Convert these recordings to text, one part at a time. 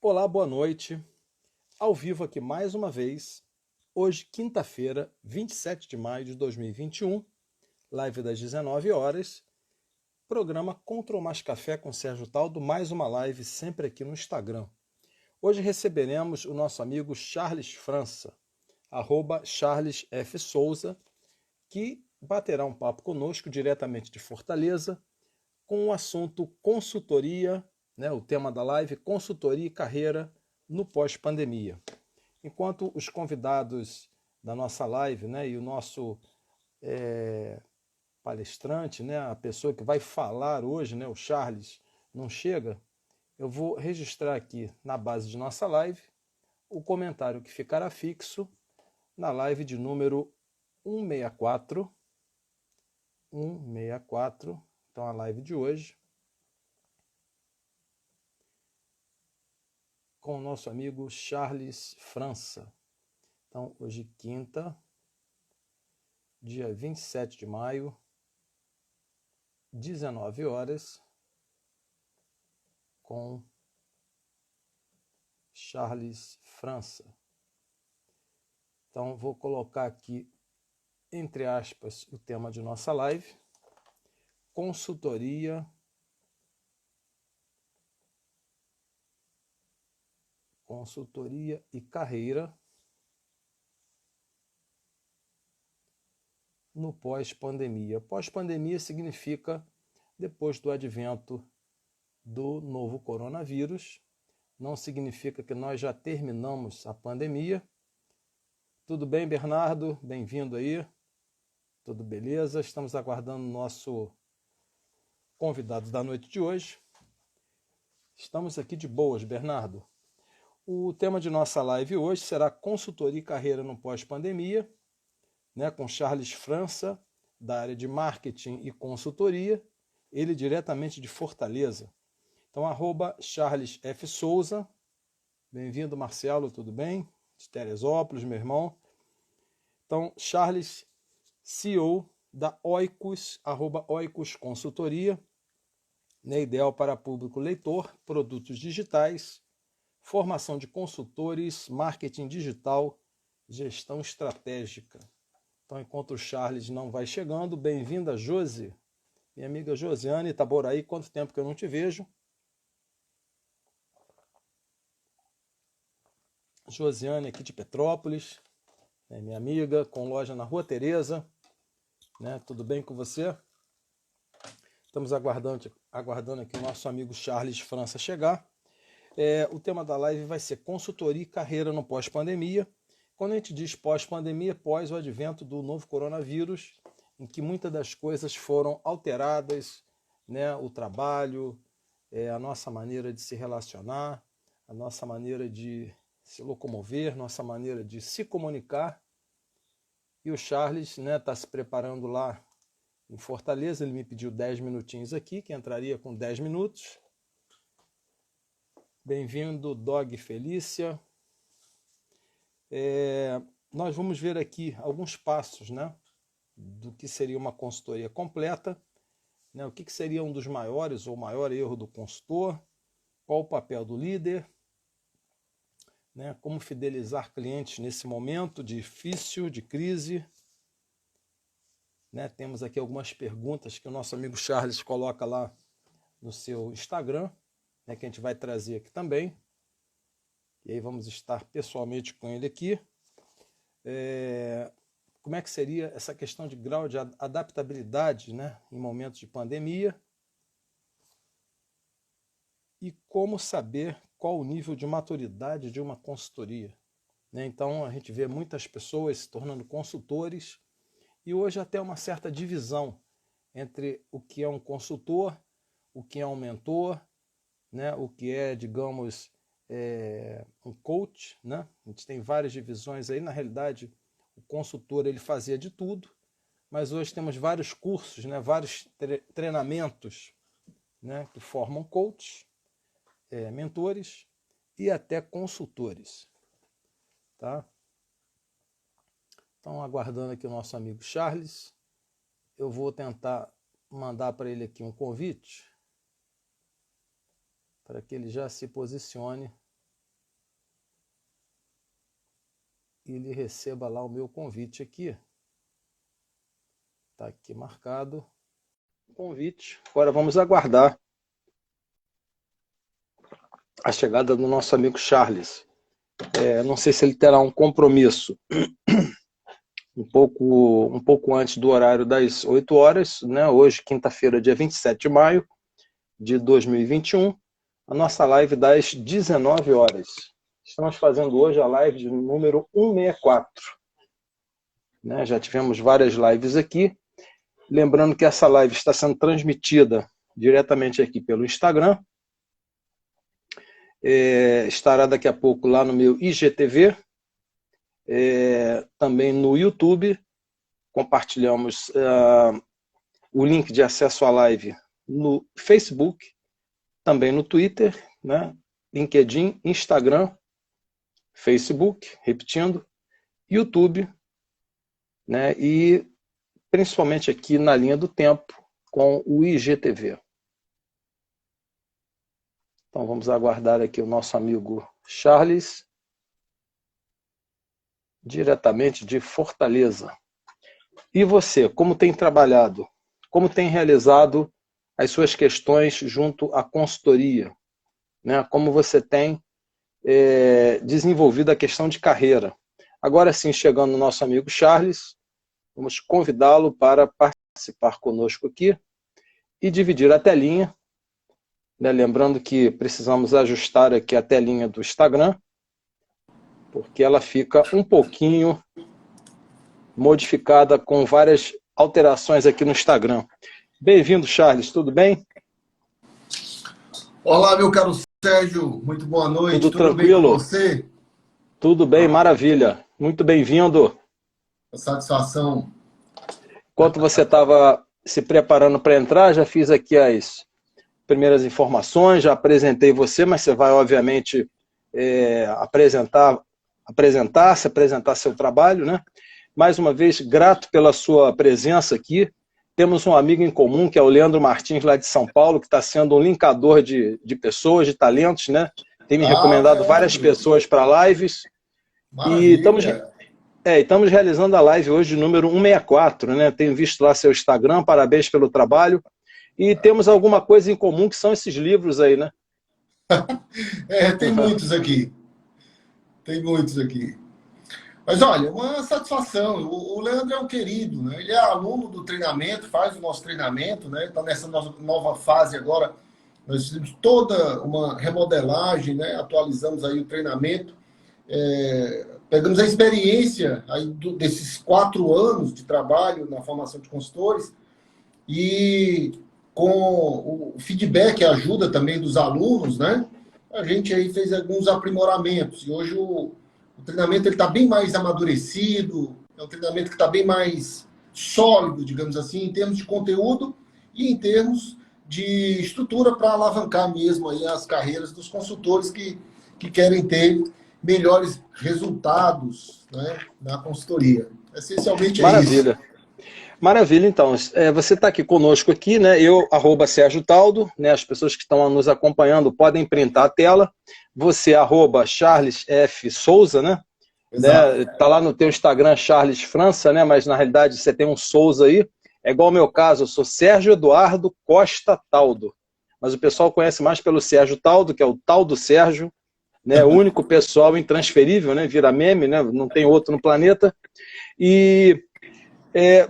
Olá, boa noite. Ao vivo aqui mais uma vez. Hoje, quinta-feira, 27 de maio de 2021, live das 19 horas. Programa Contra o Mais Café com Sérgio Taldo, mais uma live sempre aqui no Instagram. Hoje receberemos o nosso amigo Charles França, @CharlesFSouza, que baterá um papo conosco diretamente de Fortaleza, com o assunto consultoria, né, o tema da live, consultoria e carreira no pós-pandemia. Enquanto os convidados da nossa live, né, e o nosso palestrante, né, a pessoa que vai falar hoje, né, o Charles, não chega, eu vou registrar aqui na base de nossa live o comentário que ficará fixo na live de número 164, então a live de hoje, com o nosso amigo Charles França. Então, hoje quinta, dia 27 de maio, 19 horas, com Charles França. Então, vou colocar aqui, entre aspas, o tema de nossa live, consultoria e carreira no pós-pandemia. Pós-pandemia significa depois do advento do novo coronavírus. Não significa que nós já terminamos a pandemia. Tudo bem, Bernardo? Bem-vindo aí. Tudo beleza? Estamos aguardando o nosso convidado da noite de hoje. Estamos aqui de boas, Bernardo. O tema de nossa live hoje será consultoria e carreira no pós-pandemia, né, com Charles França, da área de marketing e consultoria, ele diretamente de Fortaleza. Então, @CharlesFSouza. Bem-vindo, Marcelo, tudo bem? De Teresópolis, meu irmão. Então, Charles, CEO da Oikos, @Oikos Consultoria, né, ideal para público leitor, produtos digitais, formação de consultores, marketing digital, gestão estratégica. Então, enquanto o Charles não vai chegando, bem-vinda, Josi. Minha amiga Josiane Itaboraí, quanto tempo que eu não te vejo. Josiane aqui de Petrópolis, né, minha amiga, com loja na Rua Tereza. Né, tudo bem com você? Estamos aguardando aqui o nosso amigo Charles França chegar. O tema da live vai ser consultoria e carreira no pós-pandemia. Quando a gente diz pós-pandemia, pós o advento do novo coronavírus, em que muitas das coisas foram alteradas, né? O trabalho, a nossa maneira de se relacionar, a nossa maneira de se locomover, nossa maneira de se comunicar. E o Charles, né, está se preparando lá em Fortaleza, ele me pediu 10 minutinhos aqui, que entraria com 10 minutos. Bem-vindo, Dog Felícia. Nós vamos ver aqui alguns passos, né, do que seria uma consultoria completa, né, o que seria um dos maiores ou maior erro do consultor, qual o papel do líder, né, como fidelizar clientes nesse momento difícil, de crise. Né, temos aqui algumas perguntas que o nosso amigo Charles coloca lá no seu Instagram, né, que a gente vai trazer aqui também. E aí vamos estar pessoalmente com ele aqui. Como é que seria essa questão de grau de adaptabilidade, né, em momentos de pandemia? E como saber qual o nível de maturidade de uma consultoria? Né, então a gente vê muitas pessoas se tornando consultores e hoje até uma certa divisão entre o que é um consultor, o que é um mentor, né, o que é, digamos, um coach, né? A gente tem várias divisões aí. Na realidade, o consultor ele fazia de tudo, mas hoje temos vários cursos, né, vários treinamentos, né, que formam coaches, mentores e até consultores. Tá? Então, aguardando aqui o nosso amigo Charles, eu vou tentar mandar para ele aqui um convite para que ele já se posicione ele receba lá o meu convite aqui. Está aqui marcado o convite. Agora vamos aguardar a chegada do nosso amigo Charles. Não sei se ele terá um compromisso um pouco antes do horário das 8 horas, né? Hoje, quinta-feira, dia 27 de maio de 2021, a nossa live das 19 horas. Estamos fazendo hoje a live de número 164. Né? Já tivemos várias lives aqui. Lembrando que essa live está sendo transmitida diretamente aqui pelo Instagram. Estará daqui a pouco lá no meu IGTV. Também no YouTube. Compartilhamos o link de acesso à live no Facebook, também no Twitter, né? LinkedIn, Instagram, Facebook, repetindo, YouTube, né? E principalmente aqui na linha do tempo com o IGTV. Então vamos aguardar aqui o nosso amigo Charles, diretamente de Fortaleza. E você, como tem trabalhado? Como tem realizado as suas questões junto à consultoria? Né? Como você tem desenvolvido a questão de carreira? Agora sim, chegando o nosso amigo Charles, vamos convidá-lo para participar conosco aqui e dividir a telinha. Né? Lembrando que precisamos ajustar aqui a telinha do Instagram, porque ela fica um pouquinho modificada com várias alterações aqui no Instagram. Bem-vindo, Charles, tudo bem? Olá, meu caro Sérgio, muito boa noite. Tudo tranquilo? Bem com você? Tudo bem, maravilha. Muito bem-vindo. Satisfação. Enquanto você estava se preparando para entrar, já fiz aqui as primeiras informações, já apresentei você, mas você vai, obviamente, apresentar seu trabalho, né? Mais uma vez, grato pela sua presença aqui. Temos um amigo em comum, que é o Leandro Martins, lá de São Paulo, que está sendo um linkador de pessoas, de talentos, né? Tem me recomendado várias pessoas para lives. Maravilha. E estamos realizando a live hoje de número 164, né? Tenho visto lá seu Instagram, parabéns pelo trabalho. E temos alguma coisa em comum, que são esses livros aí, né? Tem muitos aqui. Tem muitos aqui. Mas olha, uma satisfação. O Leandro é um querido, né? Ele é aluno do treinamento, faz o nosso treinamento, né? Está nessa nova fase agora. Nós fizemos toda uma remodelagem, né? Atualizamos aí o treinamento. Pegamos a experiência aí desses 4 anos de trabalho na formação de consultores e com o feedback e ajuda também dos alunos, né? A gente aí fez alguns aprimoramentos e hoje o treinamento está bem mais amadurecido, é um treinamento que está bem mais sólido, digamos assim, em termos de conteúdo e em termos de estrutura para alavancar mesmo aí as carreiras dos consultores que querem ter melhores resultados, né, na consultoria. Essencialmente é isso. Maravilha. Maravilha, então. Você está aqui conosco aqui, né? Eu, @Sérgio Taldo, né? As pessoas que estão nos acompanhando podem printar a tela. Você, @Charles F. Souza, né? Tá lá no teu Instagram, Charles França, né? Mas na realidade você tem um Souza aí. É igual ao meu caso, eu sou Sérgio Eduardo Costa Taldo. Mas o pessoal conhece mais pelo Sérgio Taldo, que é o Taldo Sérgio, né? O único pessoal intransferível, né? Vira meme, né? Não tem outro no planeta. E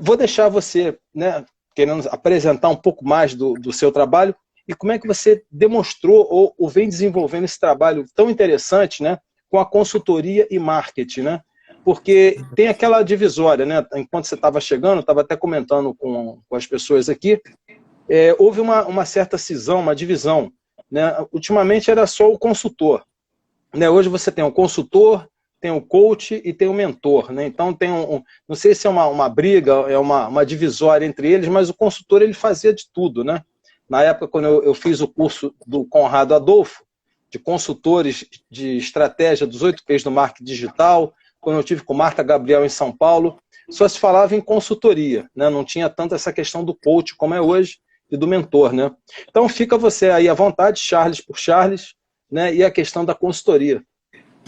vou deixar você, né, querendo apresentar um pouco mais do seu trabalho e como é que você demonstrou ou vem desenvolvendo esse trabalho tão interessante, né, com a consultoria e marketing, né? Porque tem aquela divisória, né? Enquanto você estava chegando, estava até comentando com as pessoas aqui, houve uma certa cisão, uma divisão, né? Ultimamente era só o consultor, né? Hoje você tem o consultor, tem o coach e tem o mentor, né? Então tem não sei se é uma briga, é uma divisória entre eles, mas o consultor ele fazia de tudo, né? Na época, quando eu fiz o curso do Conrado Adolfo, de consultores de estratégia dos 8 P's do marketing digital, quando eu tive com Marta Gabriel em São Paulo, só se falava em consultoria, né? Não tinha tanto essa questão do coach como é hoje e do mentor, né? Então fica você aí à vontade, Charles por Charles, né? E a questão da consultoria.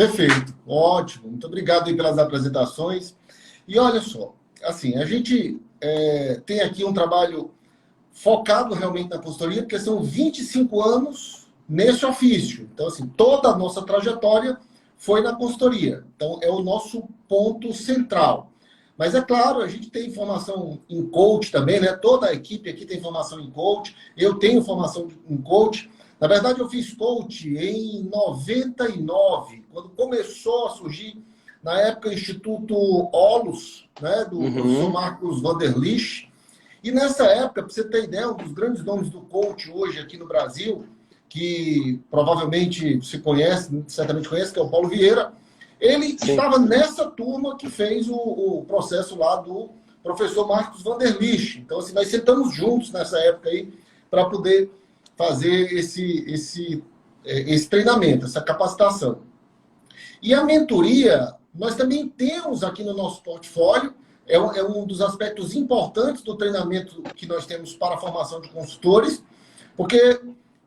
Perfeito, ótimo. Muito obrigado aí pelas apresentações. E olha só, assim, a gente tem aqui um trabalho focado realmente na consultoria, porque são 25 anos nesse ofício. Então, assim, toda a nossa trajetória foi na consultoria. Então, é o nosso ponto central. Mas é claro, a gente tem formação em coach também, né? Toda a equipe aqui tem formação em coach. Eu tenho formação em coach. Na verdade, eu fiz coach em 99, quando começou a surgir, na época, o Instituto Olus, né? Do professor Marcos Vanderlich. E nessa época, para você ter ideia, um dos grandes nomes do coach hoje aqui no Brasil, que provavelmente você conhece, certamente conhece, que é o Paulo Vieira, ele Sim. estava nessa turma que fez o processo lá do professor Marcos Vanderlich. Então, assim, nós sentamos juntos nessa época aí para poder fazer esse treinamento, essa capacitação. E a mentoria, nós também temos aqui no nosso portfólio, é um dos aspectos importantes do treinamento que nós temos para a formação de consultores, porque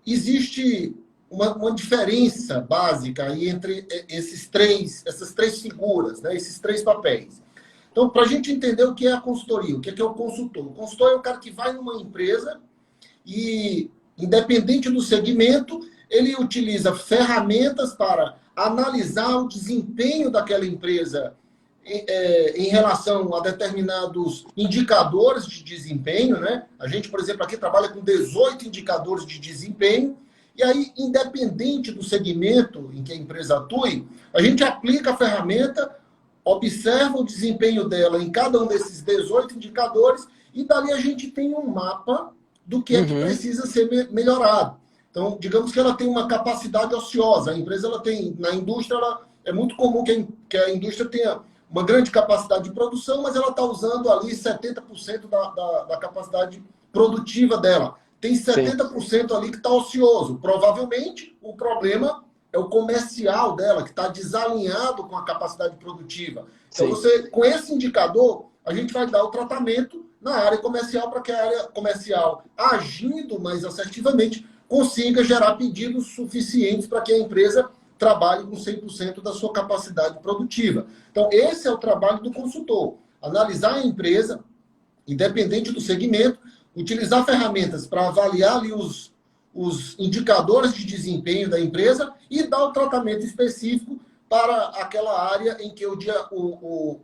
existe uma diferença básica aí entre essas três figuras, né, esses três papéis. Então, para a gente entender o que é a consultoria, o que é o consultor. O consultor é o cara que vai numa empresa e, independente do segmento, ele utiliza ferramentas para analisar o desempenho daquela empresa em relação a determinados indicadores de desempenho, né? A gente, por exemplo, aqui trabalha com 18 indicadores de desempenho, e aí, independente do segmento em que a empresa atue, a gente aplica a ferramenta, observa o desempenho dela em cada um desses 18 indicadores, e dali a gente tem um mapa do que é que precisa ser melhorado. Então, digamos que ela tem uma capacidade ociosa. A empresa, ela tem, na indústria, é muito comum que a indústria tenha uma grande capacidade de produção, mas ela está usando ali 70% da capacidade produtiva dela. Tem 70% ali que está ocioso. Provavelmente, o problema é o comercial dela, que está desalinhado com a capacidade produtiva. Então, com esse indicador, a gente vai dar o tratamento na área comercial para que a área comercial, agindo mais assertivamente, consiga gerar pedidos suficientes para que a empresa trabalhe com 100% da sua capacidade produtiva. Então, esse é o trabalho do consultor. Analisar a empresa, independente do segmento, utilizar ferramentas para avaliar ali os indicadores de desempenho da empresa e dar o tratamento específico para aquela área em que o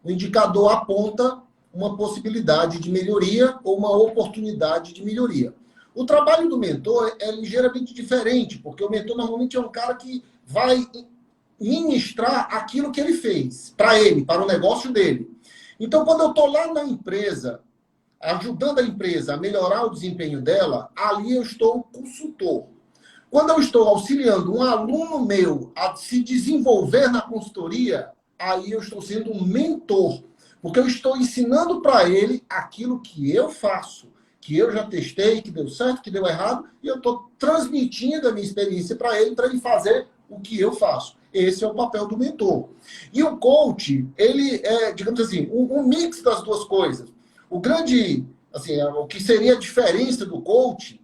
indicador aponta uma possibilidade de melhoria ou uma oportunidade de melhoria. O trabalho do mentor é ligeiramente diferente, porque o mentor normalmente é um cara que vai ministrar aquilo que ele fez, para ele, para o negócio dele. Então, quando eu estou lá na empresa, ajudando a empresa a melhorar o desempenho dela, ali eu estou consultor. Quando eu estou auxiliando um aluno meu a se desenvolver na consultoria, aí eu estou sendo um mentor, porque eu estou ensinando para ele aquilo que eu faço, que eu já testei, que deu certo, que deu errado, e eu estou transmitindo a minha experiência para ele fazer o que eu faço. Esse é o papel do mentor. E o coach, ele é, digamos assim, um mix das duas coisas. O grande, assim, o que seria a diferença do coach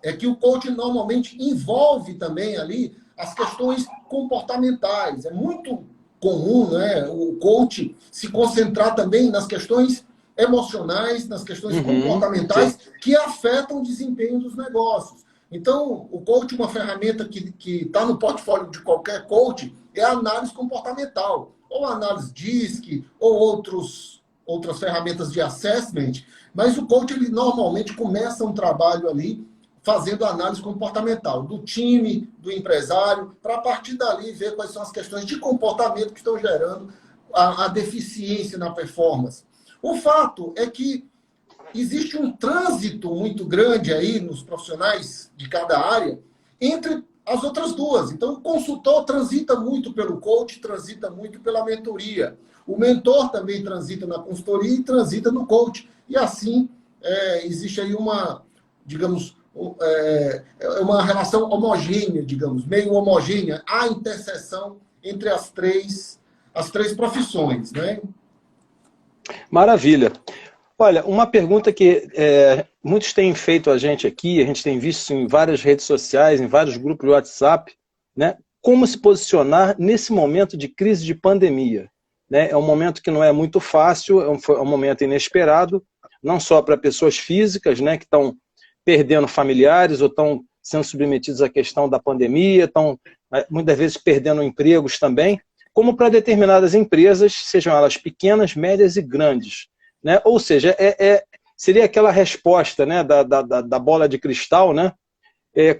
é que o coach normalmente envolve também ali as questões comportamentais. É muito comum, né, o coach se concentrar também nas questões emocionais, nas questões comportamentais que afetam o desempenho dos negócios. Então, o coach, uma ferramenta que está no portfólio de qualquer coach, é a análise comportamental, ou a análise DISC, ou outras ferramentas de assessment, mas o coach, ele normalmente começa um trabalho ali fazendo análise comportamental do time, do empresário, para a partir dali ver quais são as questões de comportamento que estão gerando a deficiência na performance. O fato é que existe um trânsito muito grande aí nos profissionais de cada área entre as outras duas. Então, o consultor transita muito pelo coach, transita muito pela mentoria. O mentor também transita na consultoria e transita no coach. E assim, existe aí uma, digamos, uma relação homogênea, digamos, meio homogênea, a interseção entre as três profissões, né? Maravilha. Olha, uma pergunta que muitos têm feito a gente aqui, a gente tem visto em várias redes sociais, em vários grupos de WhatsApp, né? como se posicionar nesse momento de crise de pandemia, né? É um momento que não é muito fácil, é um momento inesperado, não só para pessoas físicas, né, que estão perdendo familiares ou estão sendo submetidos à questão da pandemia, estão muitas vezes perdendo empregos também, como para determinadas empresas, sejam elas pequenas, médias e grandes, né? Ou seja, seria aquela resposta, né, da bola de cristal, né?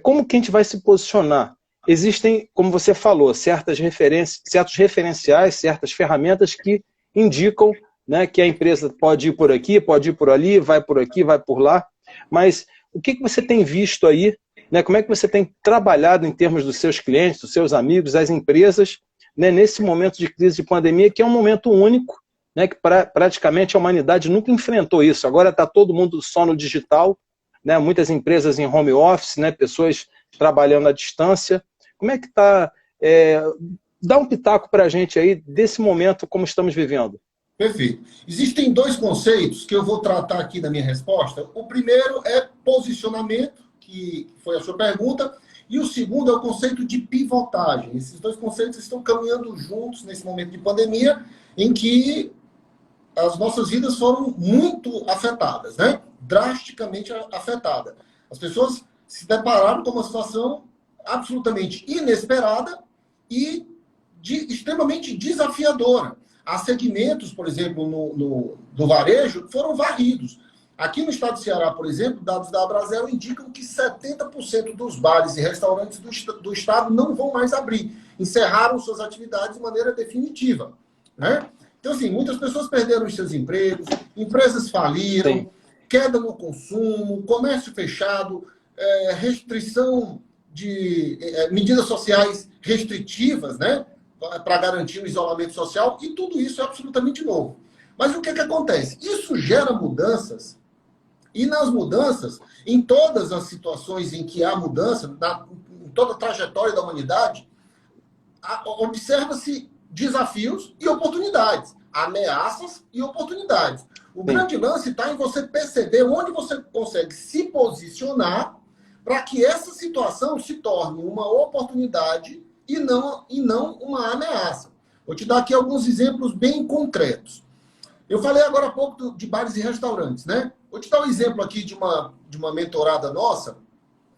Como que a gente vai se posicionar? Existem, como você falou, certos referenciais, certas ferramentas que indicam, né, que a empresa pode ir por aqui, pode ir por ali, vai por aqui, vai por lá, mas o que você tem visto aí, né, como é que você tem trabalhado em termos dos seus clientes, dos seus amigos, das empresas, né, nesse momento de crise de pandemia, que é um momento único, né, que praticamente a humanidade nunca enfrentou isso. Agora está todo mundo só no digital, né, muitas empresas em home office, né, pessoas trabalhando à distância. Como é que está? Dá um pitaco para a gente aí desse momento, como estamos vivendo. Perfeito. Existem dois conceitos que eu vou tratar aqui na minha resposta. O primeiro é posicionamento, que foi a sua pergunta, e o segundo é o conceito de pivotagem. Esses dois conceitos estão caminhando juntos nesse momento de pandemia, em que as nossas vidas foram muito afetadas, né? Drasticamente afetadas. As pessoas se depararam com uma situação absolutamente inesperada e extremamente desafiadora. Há segmentos, por exemplo, no varejo, foram varridos. Aqui no estado do Ceará, por exemplo, dados da Abrazel indicam que 70% dos bares e restaurantes do estado não vão mais abrir. Encerraram suas atividades de maneira definitiva, né? Então, assim, muitas pessoas perderam os seus empregos, empresas faliram, sim, queda no consumo, comércio fechado, restrição de medidas sociais restritivas, né, para garantir o isolamento social, e tudo isso é absolutamente novo. Mas o que acontece? Isso gera mudanças, e nas mudanças, em todas as situações em que há mudança, em toda a trajetória da humanidade, observa-se desafios e oportunidades, ameaças e oportunidades. O grande lance está em você perceber onde você consegue se posicionar para que essa situação se torne uma oportunidade e não uma ameaça. Vou te dar aqui alguns exemplos bem concretos. Eu falei agora há pouco de bares e restaurantes, né? Vou te dar um exemplo aqui de uma mentorada nossa,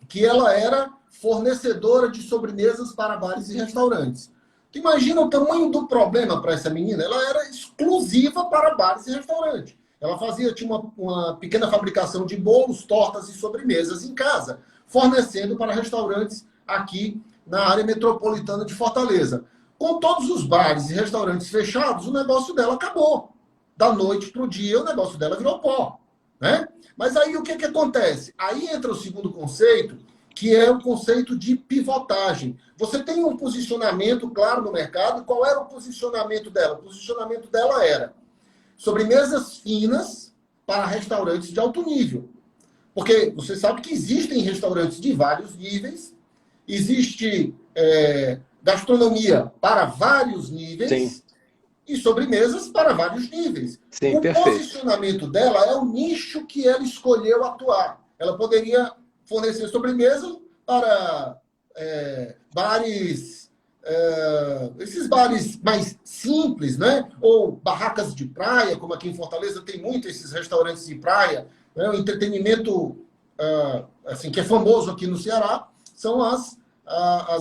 que ela era fornecedora de sobremesas para bares e restaurantes. Tu imagina o tamanho do problema para essa menina? Ela era exclusiva para bares e restaurantes. Ela tinha uma pequena fabricação de bolos, tortas e sobremesas em casa, fornecendo para restaurantes aqui na área metropolitana de Fortaleza. Com todos os bares e restaurantes fechados, o negócio dela acabou. Da noite para o dia, o negócio dela virou pó, né? Mas aí o que acontece? Aí entra o segundo conceito, que é o conceito de pivotagem. Você tem um posicionamento claro no mercado. Qual era o posicionamento dela? O posicionamento dela era sobremesas finas para restaurantes de alto nível. Porque você sabe que existem restaurantes de vários níveis, existe gastronomia para vários níveis, sim, e sobremesas para vários níveis. Sim, o perfeito. Posicionamento dela é o nicho que ela escolheu atuar. Ela poderia fornecer sobremesa para bares, esses bares mais simples, né? Ou barracas de praia, como aqui em Fortaleza tem muito esses restaurantes de praia, né? O entretenimento assim, que é famoso aqui no Ceará são as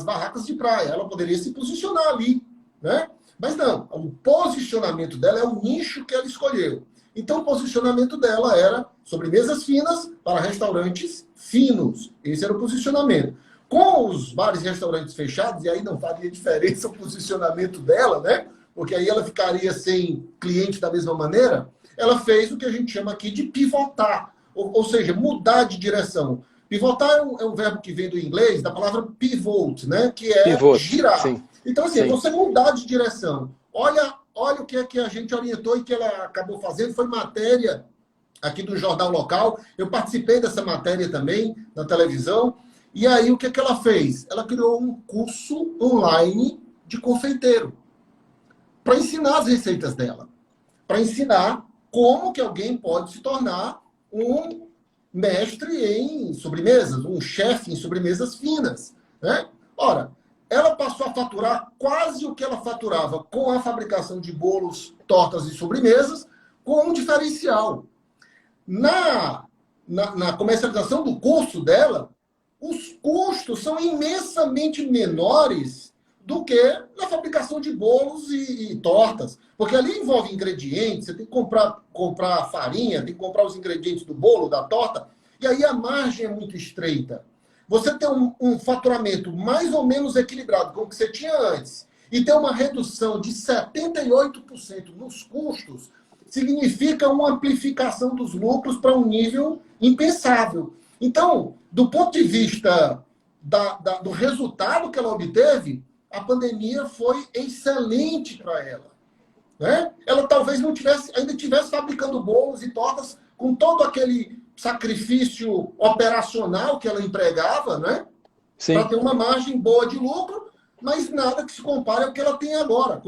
barracas de praia. Ela poderia se posicionar ali, né? Mas não, o posicionamento dela é o nicho que ela escolheu. Então, o posicionamento dela era sobremesas finas para restaurantes finos. Esse era o posicionamento. Com os bares e restaurantes fechados, e aí não faria diferença o posicionamento dela, né? Porque aí ela ficaria sem cliente da mesma maneira. Ela fez o que a gente chama aqui de pivotar, ou seja, mudar de direção. Pivotar é um verbo que vem do inglês, da palavra pivot, né? Que é pivot, girar. Sim. Então, assim, sim, você mudar de direção. Olha o que a gente orientou e que ela acabou fazendo, foi matéria aqui do jornal local. Eu participei dessa matéria também na televisão. E aí, o que ela fez? Ela criou um curso online de confeiteiro para ensinar as receitas dela. Para ensinar como que alguém pode se tornar um mestre em sobremesas, um chefe em sobremesas finas, né? Ora, ela passou a faturar quase o que ela faturava com a fabricação de bolos, tortas e sobremesas, com um diferencial. Na comercialização do curso dela, os custos são imensamente menores do que na fabricação de bolos e tortas. Porque ali envolve ingredientes, você tem que comprar farinha, tem que comprar os ingredientes do bolo, da torta, e aí a margem é muito estreita. Você ter um faturamento mais ou menos equilibrado com o que você tinha antes e ter uma redução de 78% nos custos, significa uma amplificação dos lucros para um nível impensável. Então, do ponto de vista do resultado que ela obteve, a pandemia foi excelente para ela. Né? Ela talvez ainda tivesse fabricando bolos e tortas com todo aquele sacrifício operacional que ela empregava, né? Para ter uma margem boa de lucro, mas nada que se compare ao que ela tem agora,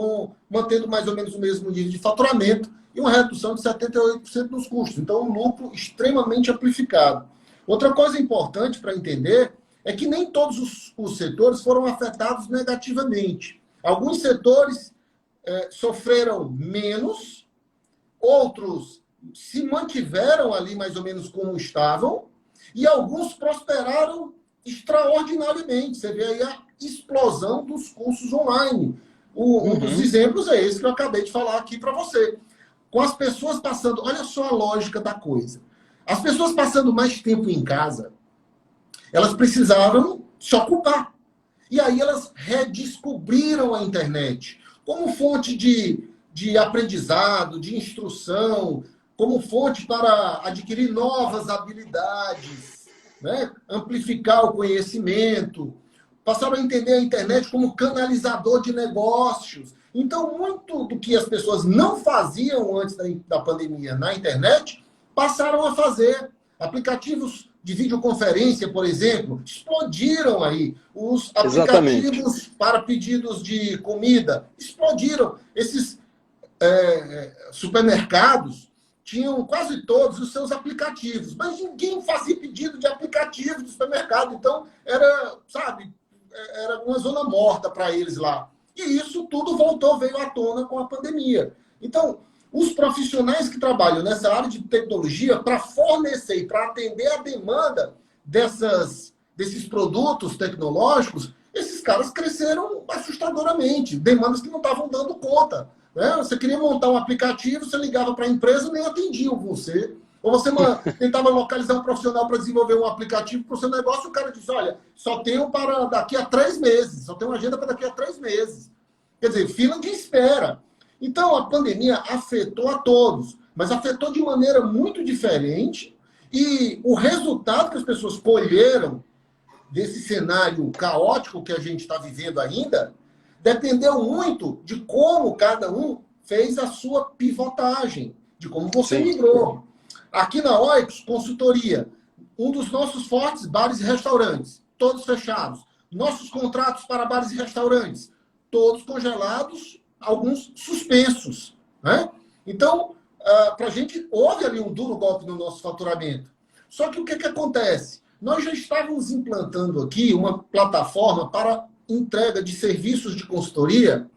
mantendo mais ou menos o mesmo nível de faturamento e uma redução de 78% nos custos. Então, um lucro extremamente amplificado. Outra coisa importante para entender é que nem todos os setores foram afetados negativamente. Alguns setores sofreram menos, outros se mantiveram ali mais ou menos como estavam, e alguns prosperaram extraordinariamente. Você vê aí a explosão dos cursos online. Um dos exemplos é esse que eu acabei de falar aqui para você. Com as pessoas passando... Olha só a lógica da coisa. As pessoas passando mais tempo em casa, elas precisavam se ocupar. E aí elas redescobriram a internet como fonte de aprendizado, de instrução, como fonte para adquirir novas habilidades, né? Amplificar o conhecimento. Passaram a entender a internet como canalizador de negócios. Então, muito do que as pessoas não faziam antes da pandemia na internet, passaram a fazer. Aplicativos de videoconferência, por exemplo, explodiram aí. Os aplicativos para pedidos de comida explodiram. Esses supermercados tinham quase todos os seus aplicativos, mas ninguém fazia pedido de aplicativo de supermercado. Então, era uma zona morta para eles lá. E isso tudo veio à tona com a pandemia. Então, os profissionais que trabalham nessa área de tecnologia, para fornecer e para atender a demanda desses produtos tecnológicos, esses caras cresceram assustadoramente. Demandas que não estavam dando conta. Né? Você queria montar um aplicativo, você ligava para a empresa, nem atendiam você. Ou você tentava localizar um profissional para desenvolver um aplicativo para o seu negócio, o cara diz, olha, só tenho para daqui a 3 meses, só tenho uma agenda para daqui a 3 meses. Quer dizer, fila de espera. Então, a pandemia afetou a todos, mas afetou de maneira muito diferente, e o resultado que as pessoas colheram desse cenário caótico que a gente está vivendo ainda, dependeu muito de como cada um fez a sua pivotagem, de como você migrou. Aqui na Oikos, consultoria, um dos nossos fortes, bares e restaurantes, todos fechados. Nossos contratos para bares e restaurantes, todos congelados, alguns suspensos. Né? Então, para a gente, houve ali um duro golpe no nosso faturamento. Só que o que acontece? Nós já estávamos implantando aqui uma plataforma para entrega de serviços de consultoria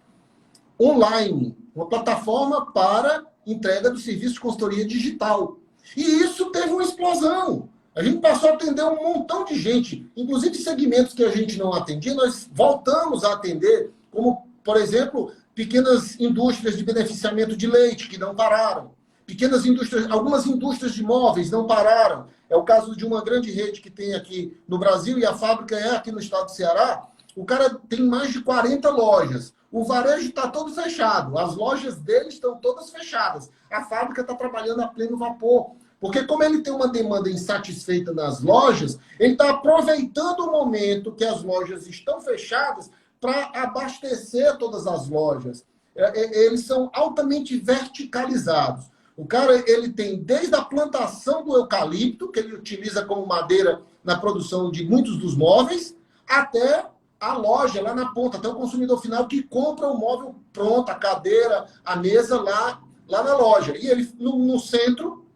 online, uma plataforma para entrega do serviço de consultoria digital. E isso teve uma explosão. A gente passou a atender um montão de gente, inclusive segmentos que a gente não atendia, nós voltamos a atender, como, por exemplo, pequenas indústrias de beneficiamento de leite, que não pararam. Pequenas indústrias, algumas indústrias de móveis não pararam. É o caso de uma grande rede que tem aqui no Brasil, e a fábrica é aqui no estado do Ceará. O cara tem mais de 40 lojas. O varejo está todo fechado. As lojas dele estão todas fechadas. A fábrica está trabalhando a pleno vapor. Porque como ele tem uma demanda insatisfeita nas lojas, ele está aproveitando o momento que as lojas estão fechadas para abastecer todas as lojas. Eles são altamente verticalizados. O cara, ele tem desde a plantação do eucalipto, que ele utiliza como madeira na produção de muitos dos móveis, até a loja lá na ponta, até o consumidor final que compra o móvel pronto, a cadeira, a mesa lá na loja. E ele, no centro,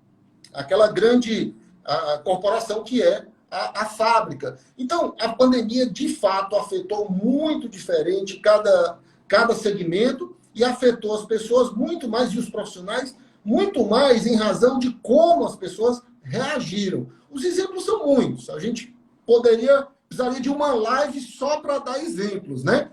aquela grande corporação que é a fábrica. Então, a pandemia, de fato, afetou muito diferente cada segmento e afetou as pessoas muito mais, e os profissionais muito mais, em razão de como as pessoas reagiram. Os exemplos são muitos. A gente precisaria de uma live só para dar exemplos, né?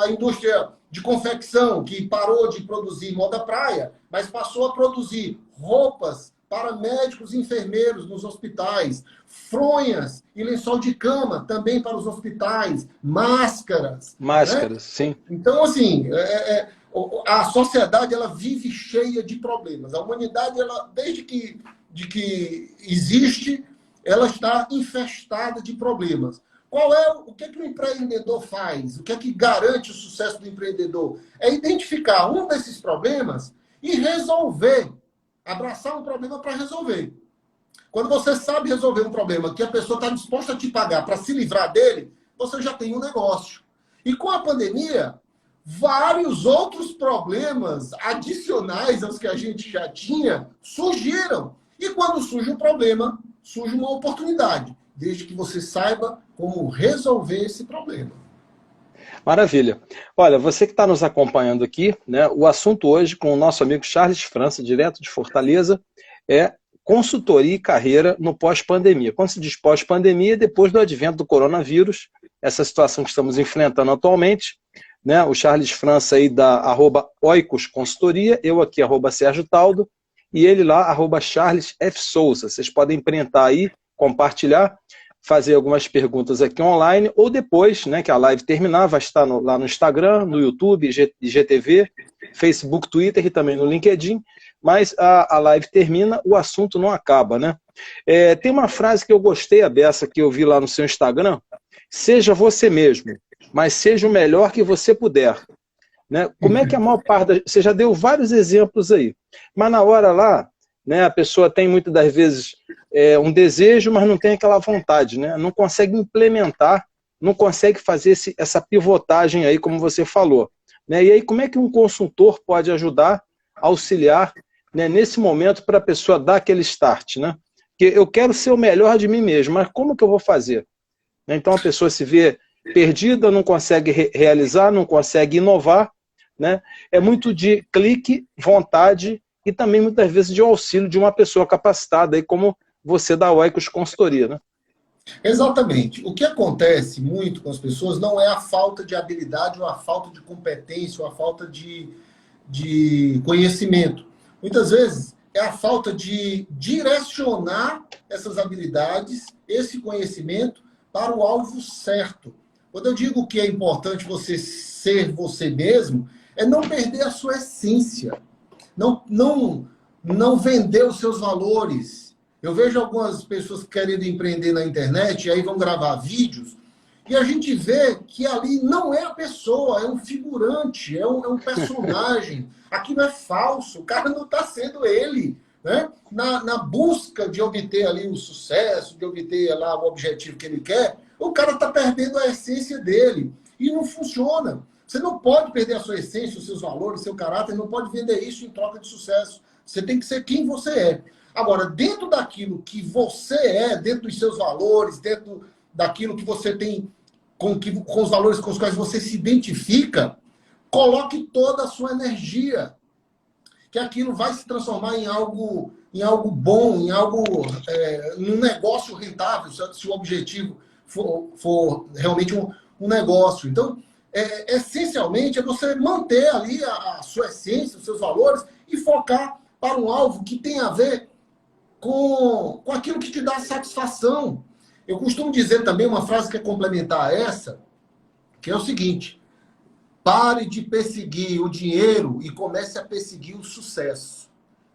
A indústria de confecção, que parou de produzir moda praia, mas passou a produzir roupas para médicos e enfermeiros nos hospitais, fronhas e lençol de cama também para os hospitais, máscaras. Máscaras, Né? sim. Então, assim, a sociedade ela vive cheia de problemas. A humanidade, ela, desde que existe, ela está infestada de problemas. O que o empreendedor faz? O que é que garante o sucesso do empreendedor? É identificar um desses problemas e resolver. Abraçar um problema para resolver. Quando você sabe resolver um problema que a pessoa está disposta a te pagar para se livrar dele, você já tem um negócio. E com a pandemia, vários outros problemas adicionais aos que a gente já tinha surgiram. E quando surge um problema, surge uma oportunidade, desde que você saiba como resolver esse problema. Maravilha. Olha, você que está nos acompanhando aqui, né, o assunto hoje com o nosso amigo Charles França, direto de Fortaleza, é consultoria e carreira no pós-pandemia. Quando se diz pós-pandemia, depois do advento do coronavírus, essa situação que estamos enfrentando atualmente, né, o Charles França aí da @Oikos Consultoria, eu aqui @Sérgio Taldo, e ele lá @Charles F. Souza. Vocês podem printar aí, compartilhar, fazer algumas perguntas aqui online, ou depois, né, que a live terminar, vai estar lá no Instagram, no YouTube, IGTV, Facebook, Twitter e também no LinkedIn, mas a live termina, o assunto não acaba, né? Tem uma frase que eu gostei, a beça, que eu vi lá no seu Instagram: seja você mesmo, mas seja o melhor que você puder. Né? Como é que a maior parte você já deu vários exemplos aí, mas na hora lá, né, a pessoa tem muitas das vezes um desejo, mas não tem aquela vontade, né? Não consegue implementar, não consegue fazer essa pivotagem aí, como você falou. Né? E aí, como é que um consultor pode ajudar, auxiliar, né, nesse momento para a pessoa dar aquele start? Né? Porque eu quero ser o melhor de mim mesmo, mas como que eu vou fazer? Então a pessoa se vê perdida, não consegue realizar, não consegue inovar, né? É muito de clique, vontade e também muitas vezes de auxílio de uma pessoa capacitada, aí como você da Oikos Consultoria, né? Exatamente. O que acontece muito com as pessoas não é a falta de habilidade ou a falta de competência ou a falta de conhecimento. Muitas vezes é a falta de direcionar essas habilidades, esse conhecimento, para o alvo certo. Quando eu digo que é importante você ser você mesmo, é não perder a sua essência. Não vender os seus valores. Eu vejo algumas pessoas querendo empreender na internet, e aí vão gravar vídeos, e a gente vê que ali não é a pessoa, é um figurante, é um personagem. Aquilo é falso, o cara não está sendo ele. Né? Na busca de obter ali o sucesso, de obter lá o objetivo que ele quer, o cara está perdendo a essência dele. E não funciona. Você não pode perder a sua essência, os seus valores, o seu caráter, não pode vender isso em troca de sucesso. Você tem que ser quem você é. Agora, dentro daquilo que você é, dentro dos seus valores, dentro daquilo que você tem, com os valores com os quais você se identifica, coloque toda a sua energia, que aquilo vai se transformar em algo bom, num negócio rentável, se o objetivo for realmente um negócio. Então, essencialmente, é você manter ali a sua essência, os seus valores e focar para um alvo que tem a ver com aquilo que te dá satisfação. Eu costumo dizer também uma frase que é complementar a essa, que é o seguinte: pare de perseguir o dinheiro e comece a perseguir o sucesso.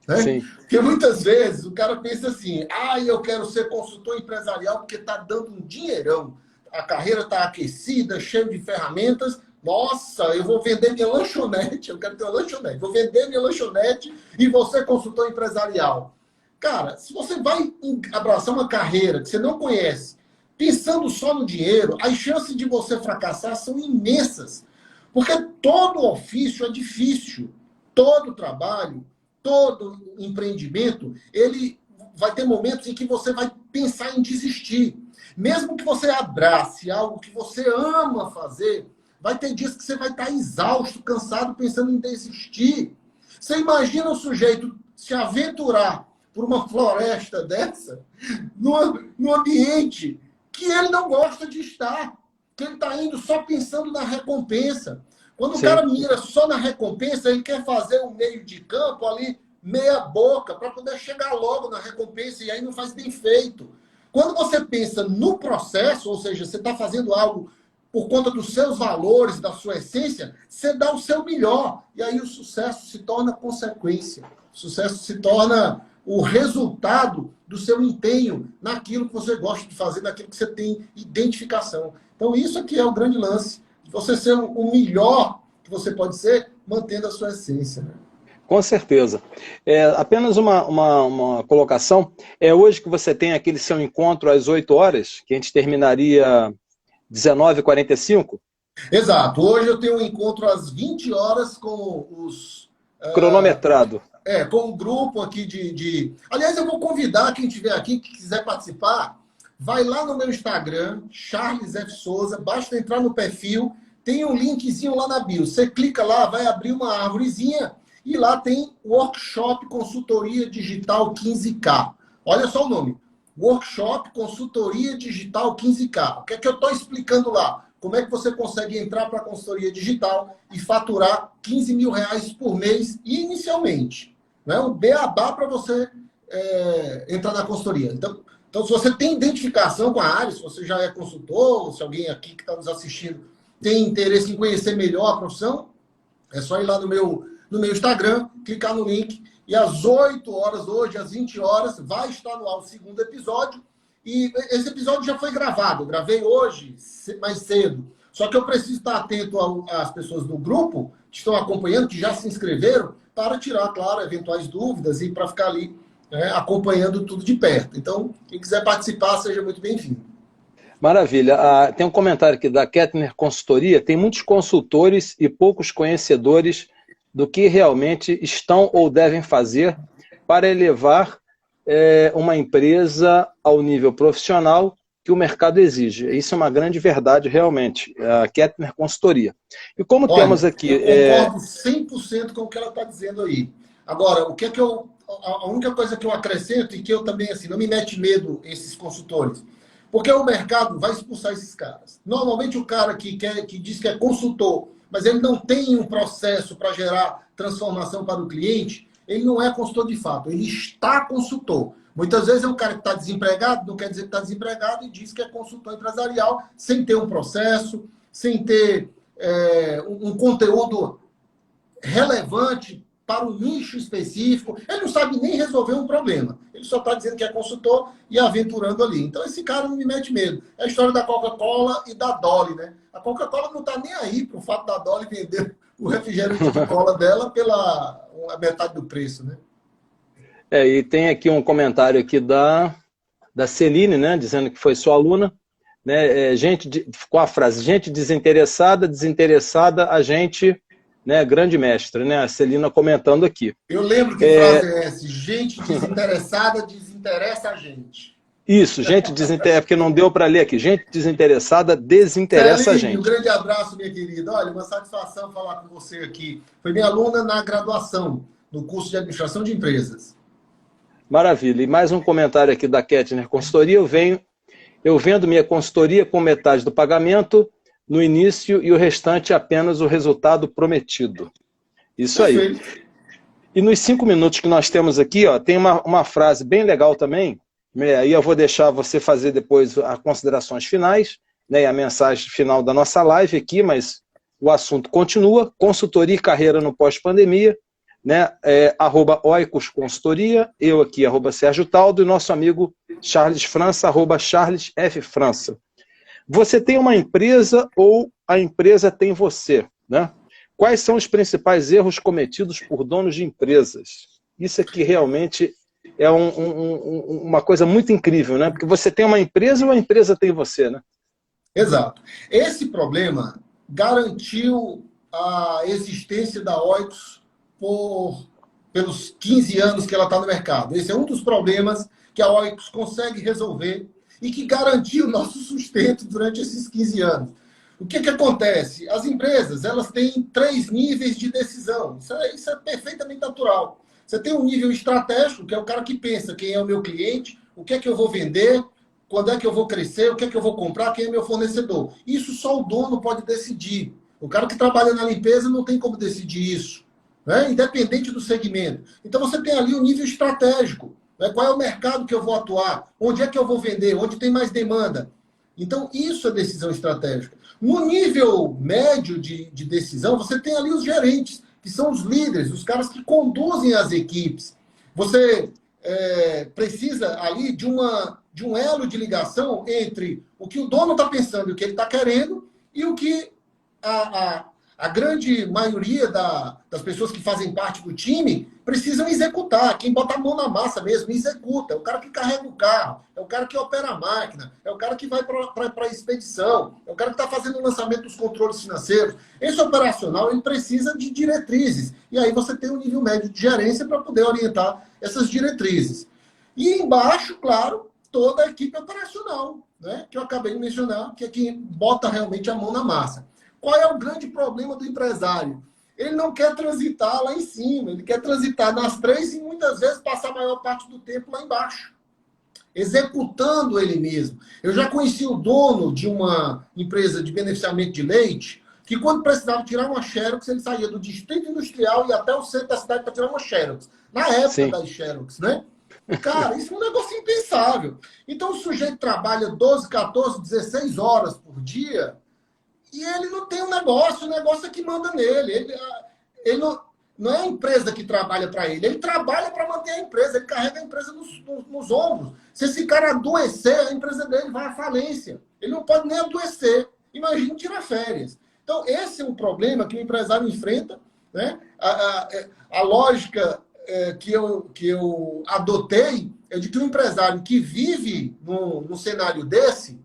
Né? Sim. Porque muitas vezes o cara pensa assim: eu quero ser consultor empresarial porque está dando um dinheirão. A carreira está aquecida, cheia de ferramentas. Nossa, eu vou vender minha lanchonete, eu quero ter uma lanchonete. Vou vender minha lanchonete e vou ser consultor empresarial. Cara, se você vai abraçar uma carreira que você não conhece, pensando só no dinheiro, as chances de você fracassar são imensas. Porque todo ofício é difícil. Todo trabalho, todo empreendimento, ele vai ter momentos em que você vai pensar em desistir. Mesmo que você abrace algo que você ama fazer, vai ter dias que você vai estar exausto, cansado, pensando em desistir. Você imagina o sujeito se aventurar por uma floresta dessa, num ambiente que ele não gosta de estar, que ele está indo só pensando na recompensa. Quando o Sim. cara mira só na recompensa, ele quer fazer um meio de campo ali, meia boca, para poder chegar logo na recompensa, e aí não faz bem feito. Quando você pensa no processo, ou seja, você está fazendo algo por conta dos seus valores, da sua essência, você dá o seu melhor. E aí o sucesso se torna consequência. O sucesso se torna o resultado do seu empenho naquilo que você gosta de fazer, naquilo que você tem identificação. Então, isso aqui é o grande lance, de você ser o melhor que você pode ser, mantendo a sua essência, né? Com certeza. Apenas uma colocação. É hoje que você tem aquele seu encontro às 8 horas, que a gente terminaria 19h45? Exato. Hoje eu tenho um encontro às 20 horas com os... Cronometrado. com um grupo aqui Aliás, eu vou convidar quem estiver aqui, que quiser participar, vai lá no meu Instagram, Charles F. Souza, basta entrar no perfil, tem um linkzinho lá na bio. Você clica lá, vai abrir uma árvorezinha e lá tem Workshop Consultoria Digital 15K. Olha só o nome. Workshop Consultoria Digital 15K. O que é que eu estou explicando lá? Como é que você consegue entrar para a consultoria digital e faturar 15 mil reais por mês inicialmente. Né? Um beabá para você entrar na consultoria. Então, se você tem identificação com a área, se você já é consultor, ou se alguém aqui que está nos assistindo tem interesse em conhecer melhor a profissão, é só ir lá no meu Instagram, clicar no link, e às 8 horas, hoje, às 20 horas, vai estar no ar o segundo episódio. E esse episódio já foi gravado. Eu gravei hoje, mais cedo. Só que eu preciso estar atento às pessoas do grupo que estão acompanhando, que já se inscreveram, para tirar, claro, eventuais dúvidas e para ficar ali acompanhando tudo de perto. Então, quem quiser participar, seja muito bem-vindo. Maravilha. Tem um comentário aqui da Kettner Consultoria. Tem muitos consultores e poucos conhecedores do que realmente estão ou devem fazer para elevar uma empresa ao nível profissional que o mercado exige. Isso é uma grande verdade, realmente. A Kettner Consultoria. E como temos aqui... Eu concordo 100% com o que ela está dizendo aí. Agora, a única coisa que eu acrescento, e que eu também, assim, não me mete medo esses consultores, porque o mercado vai expulsar esses caras. Normalmente o cara que diz que é consultor, mas ele não tem um processo para gerar transformação para o cliente, ele não é consultor de fato, ele está consultor. Muitas vezes é um cara que está desempregado, não quer dizer que está desempregado, e diz que é consultor empresarial, sem ter um processo, sem ter um conteúdo relevante para um nicho específico. Ele não sabe nem resolver um problema. Ele só está dizendo que é consultor e aventurando ali. Então, esse cara não me mete medo. É a história da Coca-Cola e da Dolly, né? A Coca-Cola não está nem aí para o fato da Dolly vender o refrigerante de cola dela pela metade do preço, né? E tem aqui um comentário aqui da Celine, né? Dizendo que foi sua aluna. Né? Com a frase, gente desinteressada, a gente... Né, grande mestre, né? A Celina comentando aqui. Eu lembro que frase é essa? Gente desinteressada desinteressa a gente. Isso, gente desinteressada, porque não deu para ler aqui. Gente desinteressada desinteressa a gente. Um grande abraço, minha querida. Olha, uma satisfação falar com você aqui. Foi minha aluna na graduação, no curso de administração de empresas. Maravilha. E mais um comentário aqui da Kettner Consultoria. Eu vendo minha consultoria com metade do pagamento no início e o restante apenas o resultado prometido. Isso aí. E nos 5 minutos que nós temos aqui, ó, tem uma frase bem legal também, aí eu vou deixar você fazer depois as considerações finais, né, e a mensagem final da nossa live aqui, mas o assunto continua, consultoria e carreira no pós-pandemia, né, @Oikos Consultoria, eu aqui, @Sérgio Taldo, e nosso amigo Charles França, @Charles F. França. Você tem uma empresa ou a empresa tem você, né? Quais são os principais erros cometidos por donos de empresas? Isso aqui realmente é uma coisa muito incrível, né? Porque você tem uma empresa ou a empresa tem você, né? Exato. Esse problema garantiu a existência da Oikos pelos 15 anos que ela está no mercado. Esse é um dos problemas que a Oikos consegue resolver e que garantiu o nosso sustento durante esses 15 anos. O que acontece? As empresas, elas têm 3 níveis de decisão. Isso é perfeitamente natural. Você tem um nível estratégico, que é o cara que pensa quem é o meu cliente, o que é que eu vou vender, quando é que eu vou crescer, o que é que eu vou comprar, quem é meu fornecedor. Isso só o dono pode decidir. O cara que trabalha na limpeza não tem como decidir isso, né? Independente do segmento. Então você tem ali o nível estratégico. Né? Qual é o mercado que eu vou atuar? Onde é que eu vou vender? Onde tem mais demanda? Então isso é decisão estratégica. No nível médio de decisão, você tem ali os gerentes, que são os líderes, os caras que conduzem as equipes. Você precisa ali de um elo de ligação entre o que o dono está pensando e o que ele está querendo e o que a grande maioria das pessoas que fazem parte do time precisam executar. Quem bota a mão na massa mesmo, executa. É o cara que carrega o carro, é o cara que opera a máquina, é o cara que vai para a expedição, é o cara que está fazendo o lançamento dos controles financeiros. Esse operacional ele precisa de diretrizes. E aí você tem um nível médio de gerência para poder orientar essas diretrizes. E embaixo, claro, toda a equipe operacional, né, que eu acabei de mencionar, que é quem bota realmente a mão na massa. Qual é o grande problema do empresário? Ele não quer transitar lá em cima, ele quer transitar nas 3 e muitas vezes passar a maior parte do tempo lá embaixo, executando ele mesmo. Eu já conheci o dono de uma empresa de beneficiamento de leite, que quando precisava tirar uma xerox, ele saía do distrito industrial e até o centro da cidade para tirar uma xerox. Na época Sim. das xerox, né? Cara, isso é um negócio impensável. Então o sujeito trabalha 12, 14, 16 horas por dia e ele não tem um negócio, o negócio é que manda nele. Ele não é a empresa que trabalha para ele trabalha para manter a empresa, ele carrega a empresa nos ombros. Se esse cara adoecer, a empresa dele vai à falência. Ele não pode nem adoecer. Imagine tirar férias. Então, esse é um problema que o empresário enfrenta, né? A lógica que eu adotei é de que o empresário que vive num cenário desse,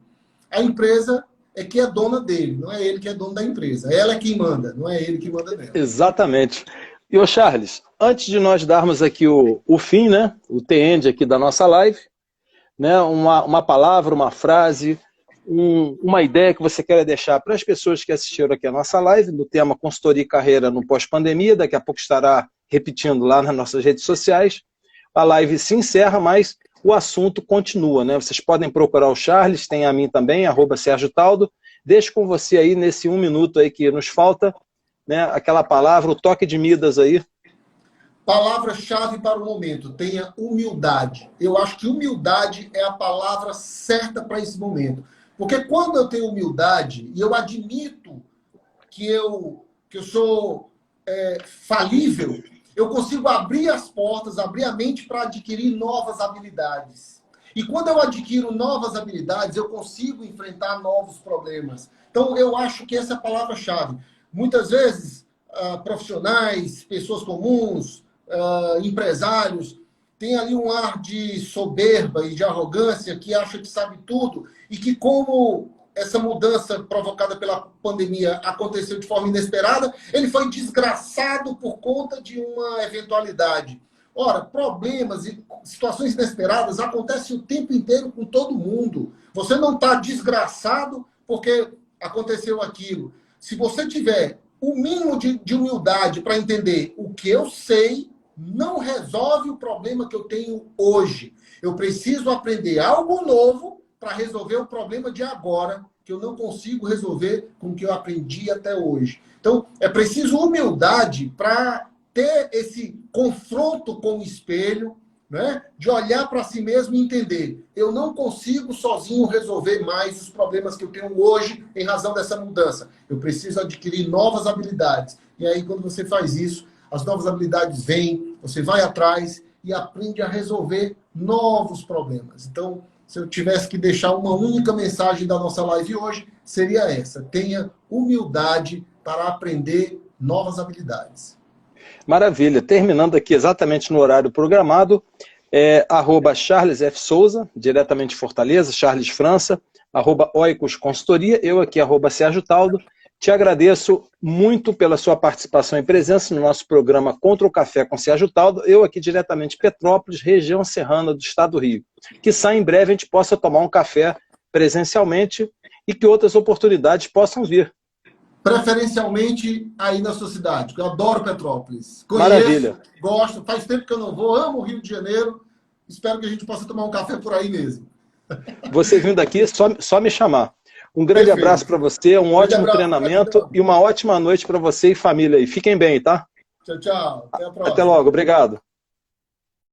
a empresa é que é dona dele, não é ele que é dono da empresa. Ela é quem manda, não é ele que manda nela. Exatamente. E, ô Charles, antes de nós darmos aqui o fim, né, o end aqui da nossa live, né, uma palavra, uma frase, uma ideia que você quer deixar para as pessoas que assistiram aqui a nossa live, do tema consultoria e carreira no pós-pandemia, daqui a pouco estará repetindo lá nas nossas redes sociais. A live se encerra, mas o assunto continua, né? Vocês podem procurar o Charles, tem a mim também, @SérgioTaldo. Deixo com você aí, nesse 1 minuto aí que nos falta, né, aquela palavra, o toque de Midas aí. Palavra-chave para o momento, tenha humildade. Eu acho que humildade é a palavra certa para esse momento. Porque quando eu tenho humildade, e eu admito que eu sou falível, eu consigo abrir as portas, abrir a mente para adquirir novas habilidades. E quando eu adquiro novas habilidades, eu consigo enfrentar novos problemas. Então, eu acho que essa é a palavra-chave. Muitas vezes, profissionais, pessoas comuns, empresários, têm ali um ar de soberba e de arrogância, que acha que sabe tudo, e que como essa mudança provocada pela pandemia aconteceu de forma inesperada, ele foi desgraçado por conta de uma eventualidade. Ora, problemas e situações inesperadas acontecem o tempo inteiro com todo mundo. Você não está desgraçado porque aconteceu aquilo. Se você tiver o mínimo de humildade para entender o que eu sei, não resolve o problema que eu tenho hoje. Eu preciso aprender algo novo para resolver o problema de agora, que eu não consigo resolver com o que eu aprendi até hoje. Então, é preciso humildade para ter esse confronto com o espelho, né? De olhar para si mesmo e entender. Eu não consigo sozinho resolver mais os problemas que eu tenho hoje em razão dessa mudança. Eu preciso adquirir novas habilidades. E aí, quando você faz isso, as novas habilidades vêm, você vai atrás e aprende a resolver novos problemas. Então, se eu tivesse que deixar uma única mensagem da nossa live hoje, seria essa. Tenha humildade para aprender novas habilidades. Maravilha. Terminando aqui exatamente no horário programado, @Charles F. Souza, diretamente de Fortaleza, Charles França, @Oikos Consultoria, eu aqui, @SérgioTaldo. Te agradeço muito pela sua participação e presença no nosso programa Contra o Café com Sérgio Taldo, eu aqui diretamente de Petrópolis, região serrana do estado do Rio. Quiçá em breve a gente possa tomar um café presencialmente e que outras oportunidades possam vir. Preferencialmente aí na sua cidade, que eu adoro Petrópolis. Conheço, Maravilha. gosto, faz tempo que eu não vou, amo o Rio de Janeiro. Espero que a gente possa tomar um café por aí mesmo. Você vindo aqui, só me chamar. Um grande Perfeito. abraço para você, um ótimo abraço, treinamento gratidão. e uma ótima noite para você e família aí. Fiquem bem, tá? Tchau, tchau. Até a próxima. Até logo, obrigado.